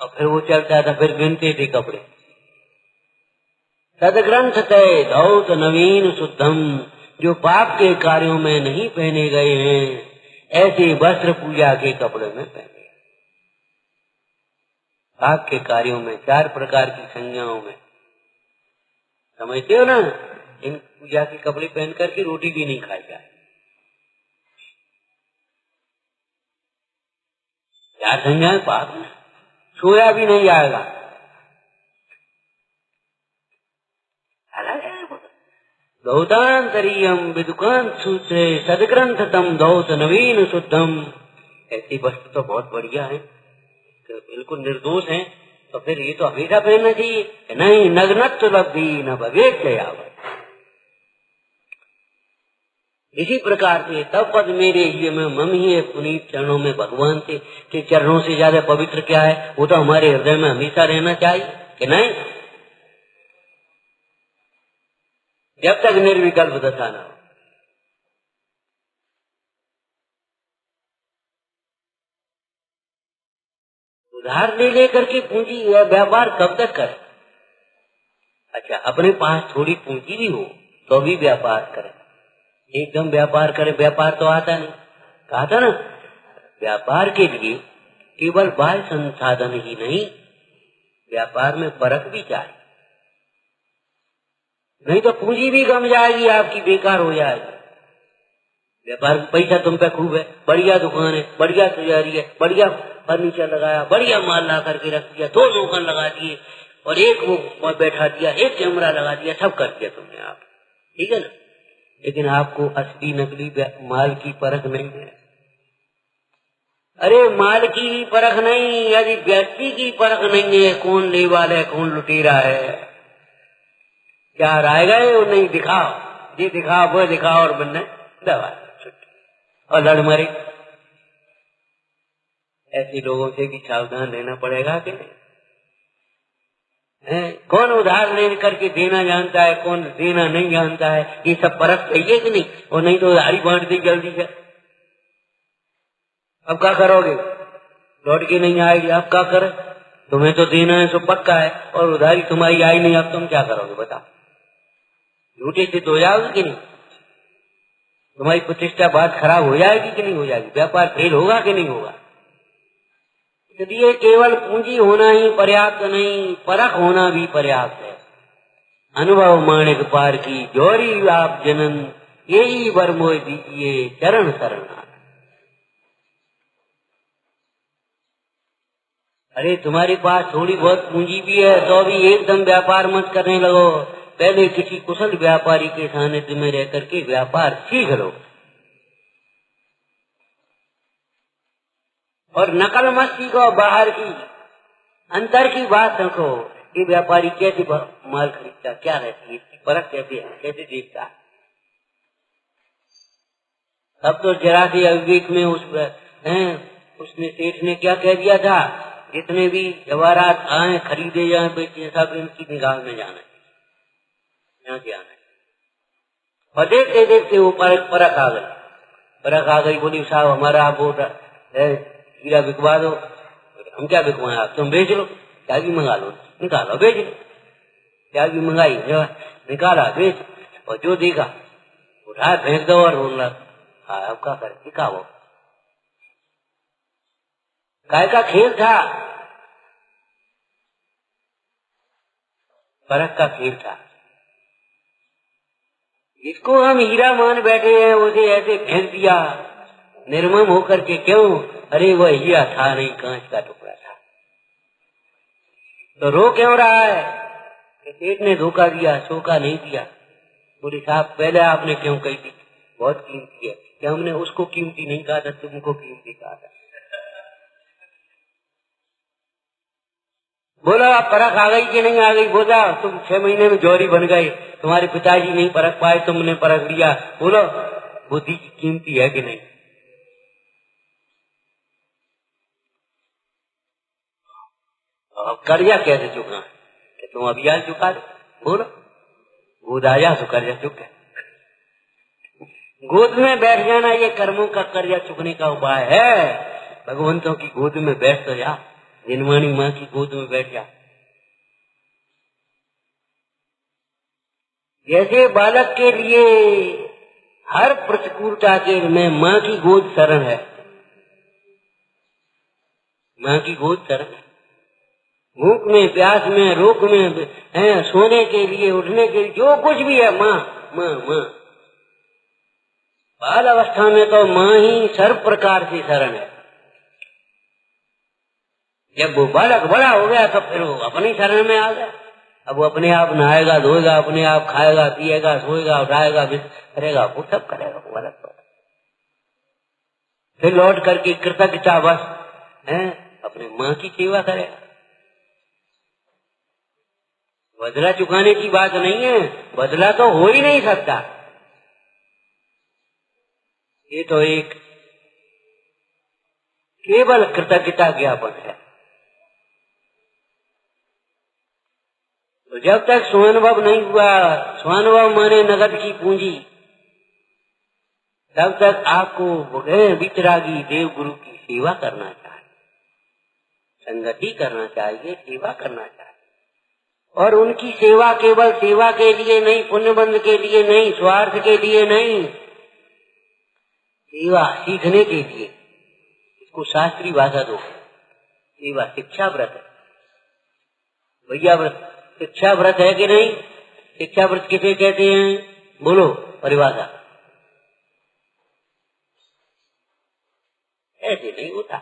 और फिर वो चलता था, फिर बिनते थे कपड़े। सदग्रंथ तय धौत नवीन शुद्धम, जो पाप के कार्यों में नहीं पहने गए हैं, ऐसे वस्त्र पूजा के कपड़े में पहने। पाप के कार्यों में, 4 प्रकार की संज्ञाओं में, समझते हो ना? इन पूजा के कपड़े पहन करके रोटी भी नहीं खाई जाए। 4 संज्ञाएं पाप में, सोया भी नहीं जाएगा। धौतांतरियम विदुकांत सूत्रे सदग्रंथतम धौत नवीन शुद्धम। ऐसी वस्तु तो बहुत बढ़िया है, तो बिल्कुल निर्दोष है, तो फिर ये तो हमेशा पहनना चाहिए। नहीं, नग्नत्व लब्धि न भवेत यावत्। इसी प्रकार से तब पद मेरे ये में मम ही है पुनीत चरणों में भगवान से, कि चरणों से ज्यादा पवित्र क्या है? वो तो हमारे हृदय में हमेशा रहना चाहिए, कि नहीं? जब तक निर्विकल्प दशा न हो। उधार ले लेकर के पूंजी व्यापार कब तक करे? अच्छा, अपने पास थोड़ी पूंजी भी हो तो भी व्यापार करे। एकदम व्यापार करे, व्यापार तो आता नहीं। कहा था ना, व्यापार के लिए केवल बाह्य संसाधन ही नहीं, व्यापार में परख भी चाहिए। नहीं तो पूंजी भी कम जाएगी आपकी, बेकार हो जाएगी। व्यापार में पैसा तुम पे खूब है, बढ़िया दुकान है, बढ़िया तैयारी है, बढ़िया फर्नीचर लगाया, बढ़िया माल ला करके रख दिया, 2 दुकान लगा दिए, और एक वो बैठा दिया, एक कैमरा लगा दिया, सब कर दिया तुमने आप, ठीक है ना? लेकिन आपको असली नकली माल की परख नहीं है। अरे माल की ही परख नहीं, यदि व्यक्ति की परख नहीं है, कौन लेवाल है, कौन लुटेरा है, क्या राय गए? वो नहीं, दिखाओ, ये दिखाओ, वो दिखाओ, और बनने दवा और लड़ मरे। ऐसे लोगों से भी सावधान रहना पड़ेगा कि नहीं? कौन उधार ले करके देना जानता है, कौन देना नहीं जानता है, ये सब परख चाहिए कि नहीं? और नहीं तो उधारी बांट दी जल्दी से। अब क्या करोगे? लौट के नहीं आएगी, अब क्या करे? तुम्हें तो देना है, सो पक्का है, और उधारी तुम्हारी आई नहीं, अब तुम क्या करोगे बताओ? झूठे से तो जाओगे कि नहीं? तुम्हारी प्रतिष्ठा बात खराब हो जाएगी कि नहीं हो जाएगी? व्यापार फेल होगा कि नहीं होगा? इसलिए केवल पूंजी होना ही पर्याप्त नहीं, परख होना भी पर्याप्त है। अनुभव माणिक पार की जोरी आप जनन, यही वर मोह दीजिए चरण शरण। अरे तुम्हारे पास थोड़ी बहुत पूंजी भी है तो भी एकदम व्यापार मत करने लगो। पहले किसी कुशल व्यापारी के सानिध्य में रह करके व्यापार सीख लो और नकल मत सीखो बाहर की, अंतर की बात रखो। ये व्यापारी कैसे माल खरीदता, क्या रहती है इसकी परख, कैसे देखता है। अब तो जरा से अविवेक में उसने सेठ ने क्या कह दिया था, जितने भी जवाहरात आए खरीदे जाए बेचे सब इनकी निगाह में जाना है, यहाँ से आना है। और देखते देखते वो परख आ गई, परख आ गई। बोली साहब हमारा आप वो हीरा बिकवा दो। हम क्या बिकवाएं, आप तुम बेच लो, क्या भी मंगा लो, निकालो बेच लो। क्या भी मंगाई निकाला बेच, और जो देगा उठा फेंक दो और बोल रहा अब क्या कर दिखाओ। काय का खेल था, परख का खेल था। इसको हम हीरा मान बैठे हैं, उसे ऐसे फेंक दिया निर्मम होकर के। क्यों, अरे वह हीरा था नहीं, कांच का टुकड़ा था। तो रो क्यों रहा है कि सेठ ने धोखा दिया, शोका नहीं दिया। बोले साहब पहले आपने क्यों कही थी बहुत कीमती है, क्या हमने उसको कीमती नहीं कहा था, तुमको कीमती कहा था। बोला आप परख आ गई कि नहीं आ गई। बोला तुम 6 महीने में जौहरी बन गए, तुम्हारे पिताजी नहीं परख पाए, तुमने परख लिया। बोलो बुद्धि की कीमती है कि नहीं। कर्जा कैसे चुका, तुम अभी आज चुका दो। बोलो गोद आया तो कर्जा चुक है। गोद में बैठ जाना ये कर्मों का कर्जा चुकने का उपाय है। भगवंतों की गोद में बैठ तो जा, जिनवाणी माँ की गोद में बैठ जा। जैसे बालक के लिए हर प्रतिकूलता के में माँ की गोद शरण है, माँ की गोद शरण है। भूख में, प्यास में, रोग में है, सोने के लिए, उठने के लिए, जो कुछ भी है माँ माँ माँ। बाल अवस्था में तो माँ ही सर्व प्रकार से शरण है। जब वो बालक बड़ा हो गया तो फिर वो अपनी शरण में आ गया। अब वो अपने आप नहाएगा धोएगा, अपने आप खाएगा पिएगा, सोएगा उठाएगा करेगा, वो सब करेगा वो बालक। फिर लौट करके कृतज्ञता बस है अपने माँ की सेवा करेगा। बदला चुकाने की बात नहीं है, बदला तो हो ही नहीं सकता। ये तो एक केवल कृतज्ञता ज्ञापन है। तो जब तक स्वानुभव नहीं हुआ, स्वानुभव माने नगद की पूंजी, तब तक आपको वितरागी देव गुरु की सेवा करना चाहिए, संगति करना चाहिए, सेवा करना चाहिए। और उनकी सेवा केवल सेवा के लिए नहीं, पुण्यबंध के लिए नहीं, स्वार्थ के लिए नहीं, सेवा सीखने के लिए। इसको शास्त्रीय भाषा दो, सेवा शिक्षा व्रत है भैया। व्रत शिक्षा व्रत है कि नहीं। शिक्षा व्रत किसे कहते हैं, बोलो परिभाषा। ऐसे नहीं होता।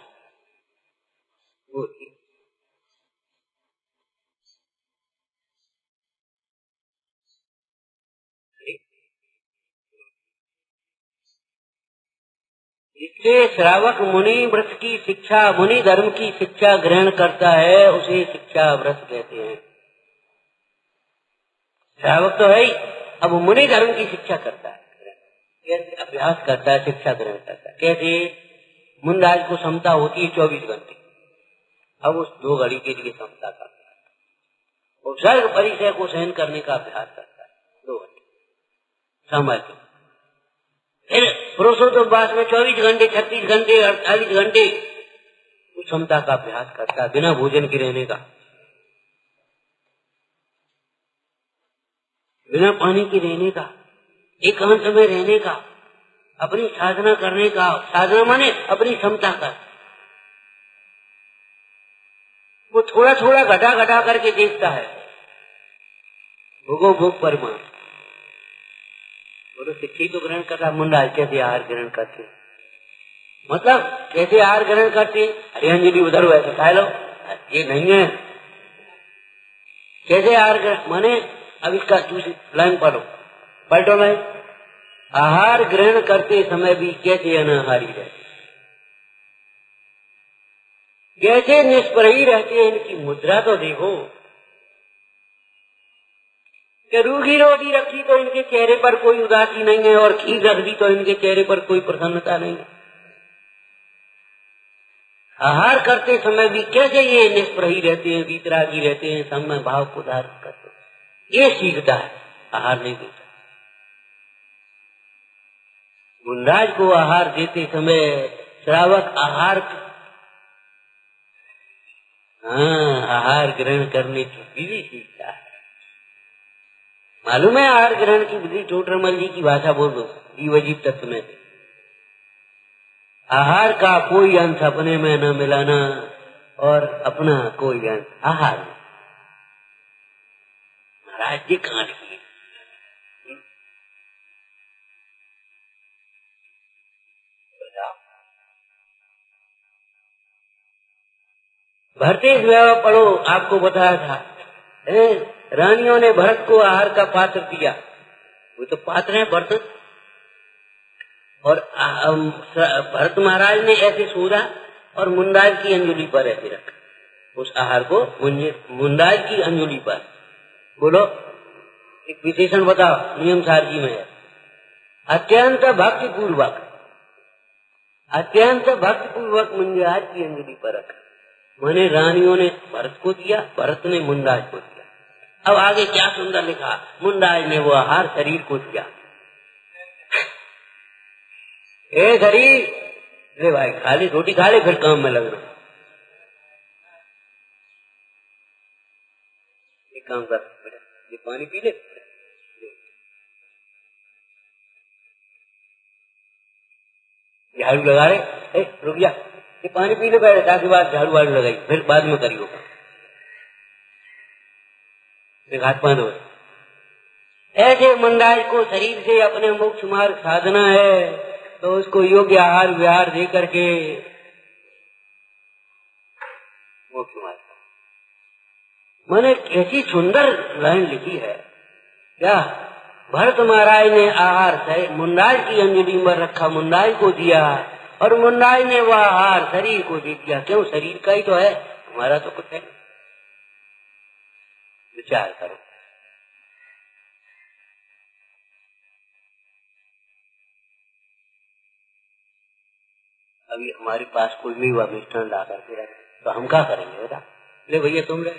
इसलिए श्रावक मुनि व्रत की शिक्षा, मुनि धर्म की शिक्षा ग्रहण करता है, उसे शिक्षा व्रत कहते हैं। श्रावक तो है ही, अब मुनि धर्म की शिक्षा करता है, कैसे अभ्यास करता है, शिक्षा ग्रहण करता है। कैसे मुंडाज को क्षमता होती है 24 घंटे, अब उस 2 घड़ी के लिए क्षमता करता है। वो सर्ग परिचय को सहन करने का अभ्यास करता है 2 घंटे समय। फिर पुरुषोत्तम में 24 घंटे, 36 घंटे, 48 घंटे उस क्षमता का अभ्यास करता है, बिना भोजन के रहने का, बिना पानी के रहने का, एकांत में रहने का, अपनी साधना करने का। साधना माने अपनी क्षमता का। वो थोड़ा थोड़ा घटा घटा करके देखता है, भोगो भोग परमाण। वो तो शिक्षा तो ग्रहण कर रहा, मुंडा कैसे आहार ग्रहण करते, मतलब कैसे आहार ग्रहण करते। अरे अंजलि उधर वैसे खा लो, ये नहीं है। कैसे आहार ग्रहण, माने अब इसका दूसरी लाइन पलटो लाइन। आहार ग्रहण करते समय भी कैसे अनाहारी रहते, कैसे निष्प्रही रहते हैं। इनकी मुद्रा तो देखो, कि रूखी रोटी रखी तो इनके चेहरे पर कोई उदासी नहीं है, और खीर रख दी तो इनके चेहरे पर कोई प्रसन्नता नहीं है। आहार करते समय भी कैसे ये निष्प्रही रहते हैं, वीतरागी रहते हैं, सब में भाव को धारण करते हैं। ये सीखता है, आहार नहीं देता। मुंडाज को आहार देते समय श्रावक आहार ग्रहण करने की विधि सीखता है। मालूम है आहार ग्रहण की विधि? टोटरमल जी की भाषा बोल दो, जीव अजीब तत्व में से। आहार का कोई अंश अपने में न मिलाना, और अपना कोई अंश आहार में। महाराज जी कहाँ लिखी? भरतेश व्यवहार पढ़ो, आपको बताया था। रानियों ने भरत को आहार का पात्र दिया, वो तो पात्र है बर्तन, और भरत महाराज ने ऐसे सोचा और मुंडाज की अंजुली पर ऐसे रखा उस आहार को, मुंडाज की अंजुली पर। बोलो एक विशेषण बताओ, नियम सारजी में है। अत्यंत भक्ति पूर्वक मुंडाज की अंजुली पर रखा, मैंने रानियों ने भरत को दिया, भरत ने मुंडाज को दिया। अब आगे क्या सुंदर लिखा, मुंडाज ने वो आहार शरीर को दिया। ए शरीर, ले भाई खा ले, रोटी खा ले, फिर काम में लगना। एक काम कर, ये पानी पी ले, झाड़ू लगा ले, रुक जा, ये पानी पी ले पहले, ताकि बाद झाड़ू वाड़ू लगाई, फिर बाद में करियो। हाथ पान हो। ऐसे मुंडाज को शरीर से अपने मोक्ष मार्ग साधना है, तो उसको योग्य आहार विहार दे करके मोक्ष मार्ग। मैंने कैसी सुंदर लाइन लिखी है क्या? भरत महाराज ने आहार मुंडाज की अंजलि में रखा, मुंडाज को दिया, और मुंडाज ने वह आहार शरीर को दे दिया। क्यों? शरीर का ही तो है, हमारा तो कुछ है। विचार करो। अभी हमारे पास कोई नहीं हुआ मिष्ठान ला करके, तो हम क्या करेंगे बेटा? ले भैया तुम ले,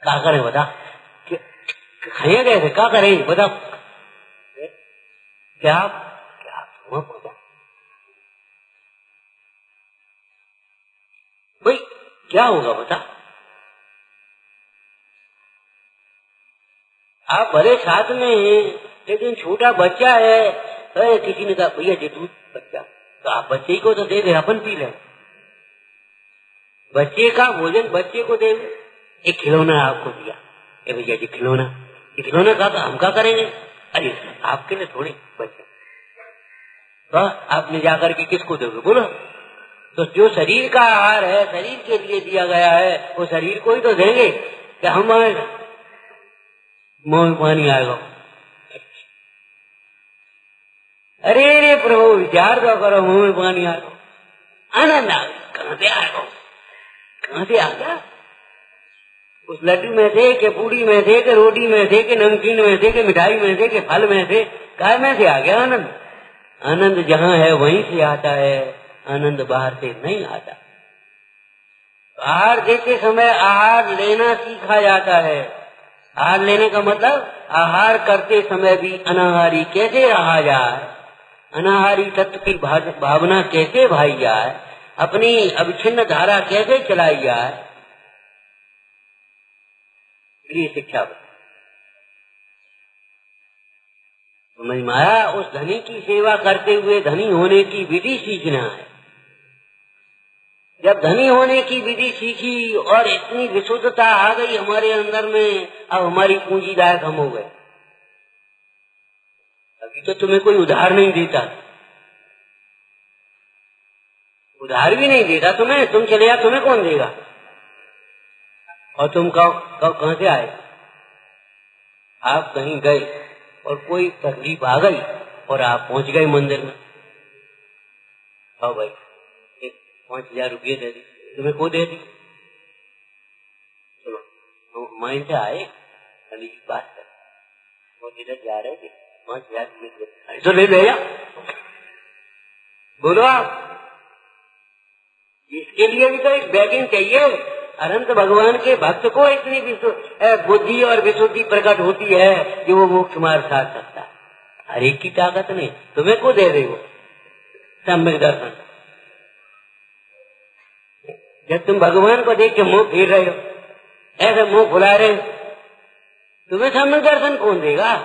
क्या करें बता? खाए गए थे, क्या करेंगे बता? क्या क्या बता भाई, क्या होगा बता? आप भले साथ में हैं, लेकिन छोटा बच्चा है। किसी ने कहा भैया जे दूध बच्चा, तो आप बच्चे को तो दे दे, अपन पी ले। बच्चे का भोजन बच्चे को दे। एक खिलौना आपको दिया, ए भैया जी खिलौना, ये खिलौना का तो हम क्या करेंगे? अरे आपके लिए थोड़ी बच्चा, तो आपने जाकर के किसको दोगे बोलो? तो जो शरीर का आहार है, शरीर के लिए दिया गया है, वो शरीर को ही तो देंगे। क्या हम मुंह में पानी आएगा? अरे रे प्रभु विचार तो करो, मुंह में पानी आएगा, आनंद आ गया। कहाँ से आएगा? कहाँ से आ गया? उस लड्डू में से, के पूड़ी में से, के रोटी में से, के नमकीन में से, के मिठाई में से, के फल में से, काय में से आ गया आनंद? आनंद जहाँ है वहीं से आता है, आनंद बाहर से नहीं आता। आहार देते समय आहार लेना सीखा जाता है। आहार लेने का मतलब आहार करते समय भी अनाहारी कैसे रहा जाए, अनाहारी तत्व की भावना कैसे भाई जाए, अपनी अविच्छिन्न धारा कैसे चलाई जाए, ये शिक्षा समझ में आया। उस धनी की सेवा करते हुए धनी होने की विधि सीखना है। जब धनी होने की विधि सीखी और इतनी विशुद्धता आ गई हमारे अंदर में, अब हमारी पूंजीदायक हम हो गए। अभी तो तुम्हें कोई उधार नहीं देता, उधार भी नहीं देगा तुम्हें, तुम चले जाओ, तुम्हें कौन देगा? और तुम कहाँ से आए? आप कहीं गए और कोई तकलीफ आ गई और आप पहुंच गए मंदिर में। आओ भाई 5,000 रुपये दे दी, तुम्हें को दे दी? चलो तो माइंड से आए, अभी बात कर, वो जिधर जा रहे थे 5,000 रुपये तो ले लिया। बोलो आप, इसके लिए भी तो एक बैगिंग चाहिए। अनंत भगवान के भक्त को इतनी बुद्धि और विशुद्धि प्रकट होती है कि वो मोक्ष मार्ग साध सकता है। हर एक की ताकत नहीं, तुम्हें को दे रही हो सम्यक दर्शन। जब तुम भगवान को देख के मुंह फेर रहे हो, ऐसे मुंह फुला रहे हो, तुम्हें सम्यक दर्शन कौन देगा?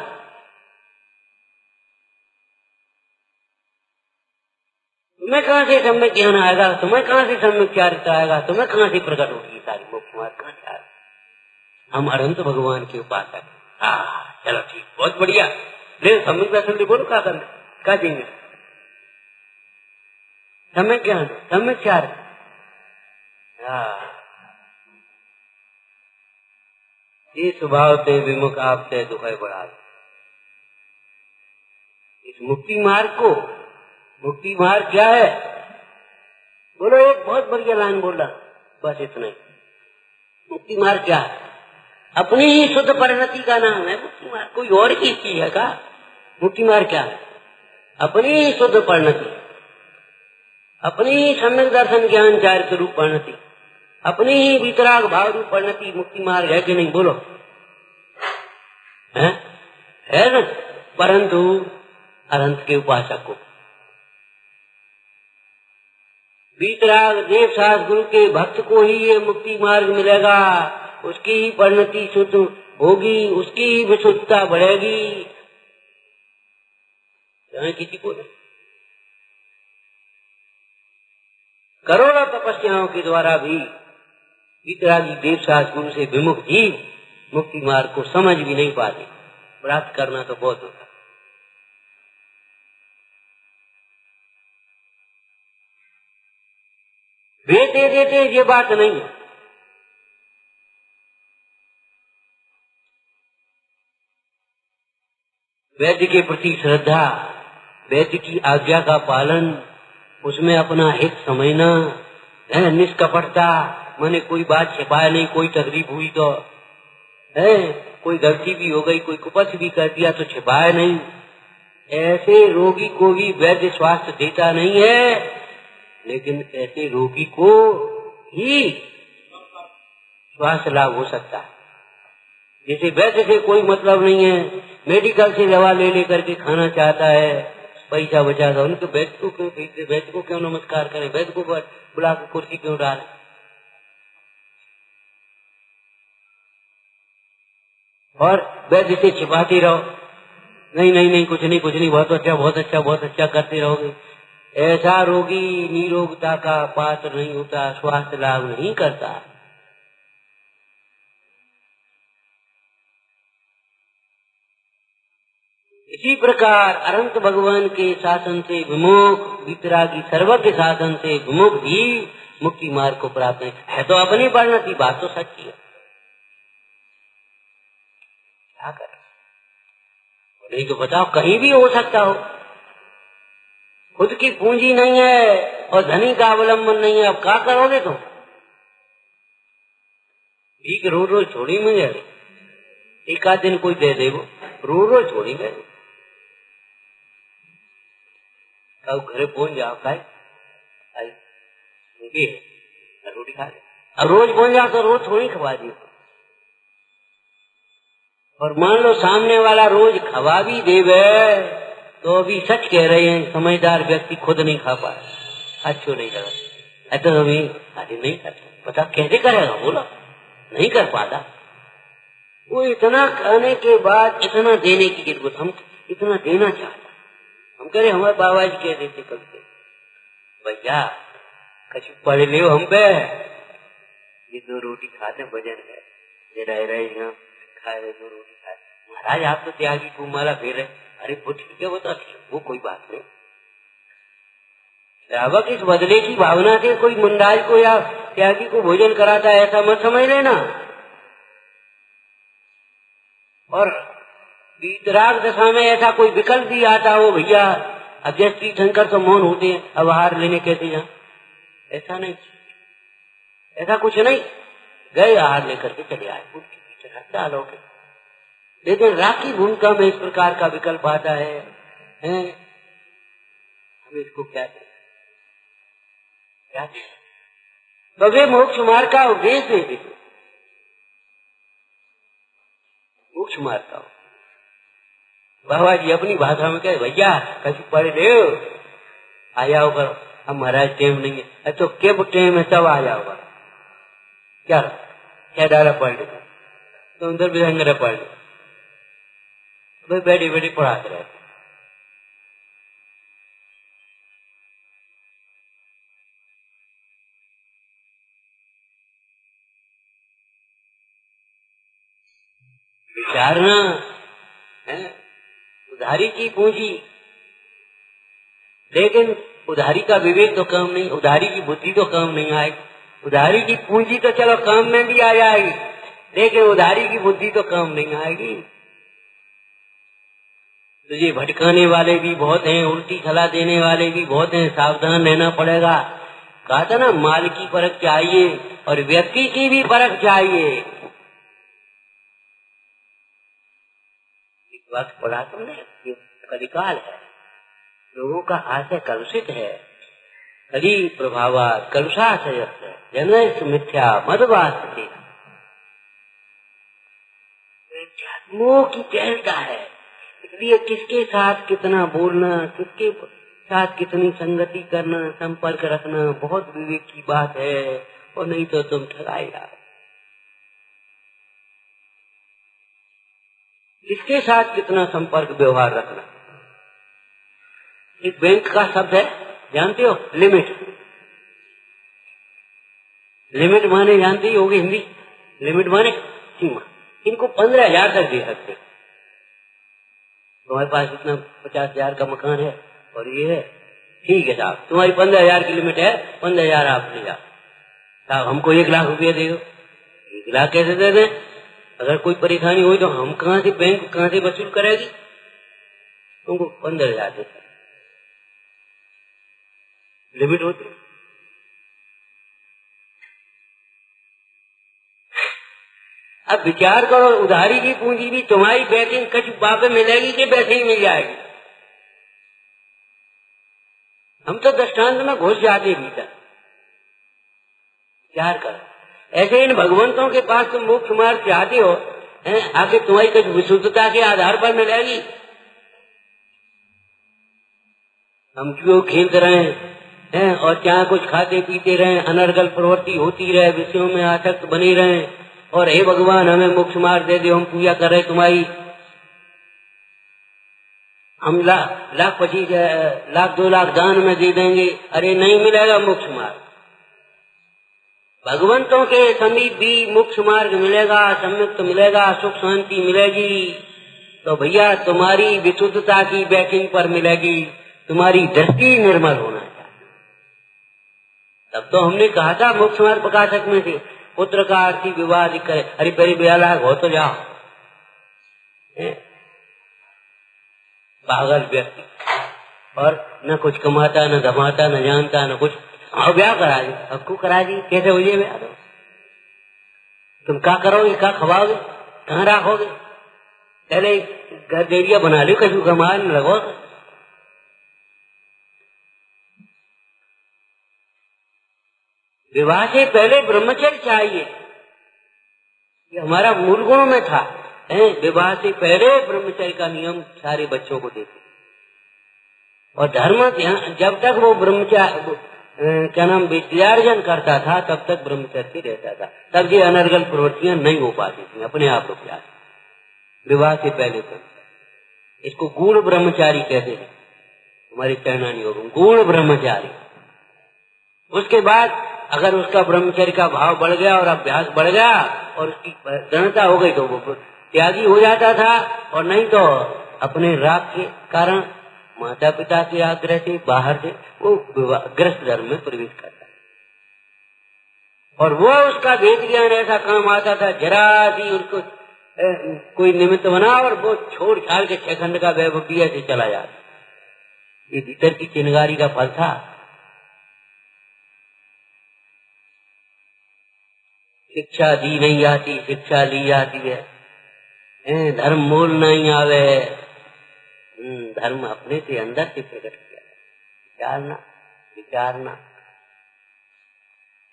तुम्हें कहाँ से सम्यक ज्ञान आएगा? तुम्हें कहाँ से सम्यक चारित्र आएगा? तुम्हें कहाँ से प्रकट होगी सारी मोक्ष मार्ग? कहाँ से आएगा? हम अनंत भगवान के उपासक। चलो ठीक, बहुत बढ़िया। ले सम्यक दर्शन बोलो, क्या करना, क्या देंगे? सम्यक ज्ञान, सम्यक चारित्र। ये स्वभाव से विमुख आपसे दुखाई बढ़ा। इस मुक्ति मार्ग को, मुक्ति मार्ग क्या है? बोलो, एक बहुत बढ़िया लाइन बोला, बस इतना ही। मुक्ति मार्ग क्या है? अपनी ही शुद्ध परिणति का नाम है मुक्ति मार्ग, कोई और की चीज है का? मुक्ति मार्ग क्या है? अपनी ही शुद्ध परिणति, अपनी ही सम्यक दर्शन ज्ञान चारित्र रूप परिणति, अपनी ही वितराग भाव रूप परिणति मुक्ति मार्ग है कि नहीं? बोलो, है ना? परंतु अनंत के उपासक को, वितराग देव शास्त्र गुरु के भक्त को ही ये मुक्ति मार्ग मिलेगा। उसकी ही परिणति शुद्ध होगी, उसकी ही विशुद्धता बढ़ेगी, किसी को नहीं। करोड़ों तपस्याओं के द्वारा भी वितरागी देव शास्त्र गुरु से विमुख जीव मुक्ति मार्ग को समझ भी नहीं पाते। प्राप्त करना तो बहुत होता। वे दे देते, ये बात नहीं है। वैद्य के प्रति श्रद्धा, वैद्य की आज्ञा का पालन, उसमें अपना हित समझना, निष्कपटता, मैंने कोई बात छिपाया नहीं, कोई तकलीफ हुई तो है, कोई गलती भी हो गई, कोई कुपथ भी कर दिया तो छिपाया नहीं। ऐसे रोगी को भी वैद्य स्वास्थ्य देता नहीं है, लेकिन ऐसे रोगी को ही स्वास्थ्य लाभ हो सकता है। जैसे वैद्य से कोई मतलब नहीं है, मेडिकल से दवा ले लेकर के खाना चाहता है, पैसा बचाता, उनको वैद्य को क्यों भेजते? वैद्य को क्यों नमस्कार करें? वैद्य को बुला कर कुर्सी क्यों डालें? और वैद्य से छिपाते रहो, नहीं नहीं नहीं, कुछ नहीं कुछ नहीं, बहुत अच्छा बहुत अच्छा बहुत अच्छा करते रहोगे। ऐसा रोगी निरोगता का पात्र नहीं होता, स्वास्थ्य लाभ नहीं करता। इसी प्रकार अनंत भगवान के शासन से विमुख, वितरागी सर्वज्ञ शासन से विमुख भी मुक्ति मार्ग को प्राप्त है। तो अपनी परिणति, बात तो सच्ची है, क्या कर? नहीं तो बताओ, कहीं भी हो सकता हो। खुद की पूंजी नहीं है और धनी का अवलंबन नहीं है, अब क्या करोगे तुम? भीख रोज रोज छोड़ी मुझे, एक आध दिन कोई दे दे, वो रोज रोज छोड़ी गए। कब घरे पहुंच जाओ, रोटी खा ले, अब रोज पहुंच जाओ तो रोज थोड़ी खवा दी। और मान लो सामने वाला रोज खवा भी देवे तो अभी सच कह रहे हैं, समझदार व्यक्ति खुद नहीं खा पाए, अच्छो नहीं लगा, ऐसा अभी आदि नहीं करता। पता कैसे करेगा? बोला नहीं कर पाता। वो इतना खाने के बाद इतना देने की जरूरत, हम इतना देना चाहता। हम कह रहे हमारे बाबा जी कह देते कभी, भैया कछु पढ़ ले हम पे, ये 2 रोटी खाते वजन है, ये रह रहे यहाँ खाए 2 रोटी खाए। महाराज आप तो त्यागी को माला फेर रहे। अरे वो ठीक है, वो तो ठीक, वो कोई बात नहीं, रावक इस बदले की भावना से कोई मुंडाई को या त्यागी को भोजन कराता है ऐसा मत समझ लेना। और वीतराग दशा में ऐसा कोई विकल्प भी आता हो, भैया अब जैसे तीर्थंकर तो मौन होते हैं, अब आहार लेने कैसे जाएं, ऐसा नहीं, ऐसा कुछ नहीं, गए आहार लेकर के चले आए, उनके पीछे हत्या लोगे। लेकिन राग की भूमिका में इस प्रकार का विकल्प आता है, हम इसको क्या दें, क्या दें? तो वे मोक्ष मार्ग का उपदेश देते, मोक्ष मार्ग का। बाबा जी अपनी भाषा में कहे, भैया कभी पढ़ ले आ जाओ करो, अब महाराज टेम नहीं है, तो कब टेम है तब आ जाओगा, क्या डाला पढ़ ले, तो अंदर भी पढ़ ले, भाई बैठे बैठे पढ़ाते रहते। विचारना है उधारी की पूंजी, लेकिन उधारी का विवेक तो काम नहीं, उधारी की बुद्धि तो काम नहीं आएगी। उधारी की पूंजी तो चलो काम में भी आ जाएगी, लेकिन उधारी की बुद्धि तो काम नहीं आएगी। तुझे भटकाने वाले भी बहुत हैं, उल्टी सलाह देने वाले भी बहुत हैं, सावधान रहना पड़ेगा। कहा था ना, माल की परख चाहिए और व्यक्ति की भी परख चाहिए। एक बात पढ़ा तुमने, ये कलिकाल है, लोगों का आशय कलुषित है, कली प्रभावा कलुषाशय जन मिथ्या मदवास के मोह की चहलता है। इसलिए किसके साथ कितना बोलना, किसके साथ कितनी संगति करना, संपर्क रखना बहुत विवेक की बात है, और नहीं तो तुम ठगाएगा। किसके साथ कितना संपर्क व्यवहार रखना। एक बैंक का शब्द है, जानते हो, लिमिट। लिमिट माने जानते ही होगे हिंदी, लिमिट माने सीमा। इनको 15,000 तक दे सकते। तुम्हारे पास इतना 50,000 का मकान है और ये है, ठीक है साहब, तुम्हारी 15,000 की लिमिट है, 15,000 आप ले जाओ। साहब हमको 1 लाख रुपया दे दो। 1 लाख कैसे दे दें? अगर कोई परेशानी हुई तो हम कहाँ से, बैंक कहाँ से वसूल करेगी? तुमको 15,000 दे लिमिट होती है। अब विचार करो, उधारी की पूंजी भी तुम्हारी बैटिंग कच बापे मिलेगी कि वैसे ही मिल जाएगी? हम तो दृष्टांत में घुस जाते भीतर। विचार करो, ऐसे इन भगवंतों के पास तुम मोक्ष मार्ग चाहते हो, आगे तुम्हारी कुछ विशुद्धता के आधार पर मिलेगी? हम क्यों खेलते रहे हैं और क्या कुछ खाते पीते रहे, अनर्गल प्रवृत्ति होती रहे, विषयों में आसक्त बने रहे, और हे भगवान हमें मोक्ष मार्ग दे दो, हम पूजा कर रहे तुम्हारी, हम लाख 2 लाख दान में दे देंगे। अरे नहीं मिलेगा मोक्ष मार्ग। भगवंतों के समीप भी मोक्ष मार्ग मिलेगा, सम्यक्त मिलेगा, सुख शांति मिलेगी, तो भैया तुम्हारी विशुद्धता की बैकिंग पर मिलेगी, तुम्हारी दृष्टि निर्मल होना चाहिए। तब तो हमने कहा था मोक्ष मार्ग प्रकाशक में से, पुत्र का आर्थिक विवाद करे, अरे पहले 2 लाख हो तो जाओ। पागल व्यक्ति, और न कुछ कमाता, न धमाता, न जानता, न कुछ, आओ ब्याह करा दी। अब को करा दी, कैसे हो जाए ब्याह? तुम क्या करोगे, क्या खवाओगे, कहाँ रखोगे? पहले घर डेरिया बना लो, कछु कमान लगो। विवाह से पहले ब्रह्मचर्य चाहिए, ये हमारा मूल गुणों में था। विवाह से पहले ब्रह्मचर्य का नियम सारे बच्चों को देते, और धर्म जब तक वो ब्रह्मचर्य क्या नाम विद्यार्जन करता था तब तक ब्रह्मचर्य रहता था, तब ये अनर्गल प्रवृत्तियां नहीं हो पाती थी अपने आप रुक जाती। विवाह से पहले तो इसको गूढ़ ब्रह्मचारी कहते हैं, हमारे चरणानी हो गूढ़ ब्रह्मचारी। उसके बाद अगर उसका ब्रह्मचर्य का भाव बढ़ गया और अभ्यास बढ़ गया और उसकी दृढ़ता हो गई तो वो त्यागी हो जाता था, और नहीं तो अपने राग के कारण माता पिता के आग्रह से बाहर से वो गृहस्थ धर्म में प्रवेश करता है। और वो उसका वेद ज्ञान ऐसा काम आता था, जरा सी उसको कोई निमित्त बना और वो छोड़ छाड़ के 6 खंड का वैभव भी ऐसे चला जाता। ये भीतर की चिनगारी का फल था। शिक्षा दी नहीं आती, शिक्षा ली जाती है। धर्म मूल नहीं आवे, धर्म अपने से अंदर से प्रकट किया। विचारना विचारना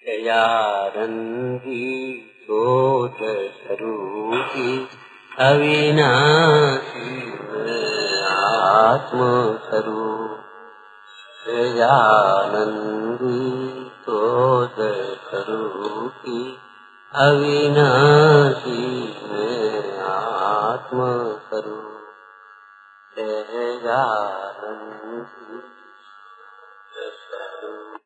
जयानंदी सोच स्वरूपी अविनाशी आत्म स्वरूप। जयानंदी सोच स्वरूपी अविनाशी आत्म स्वरूप। जयानंदी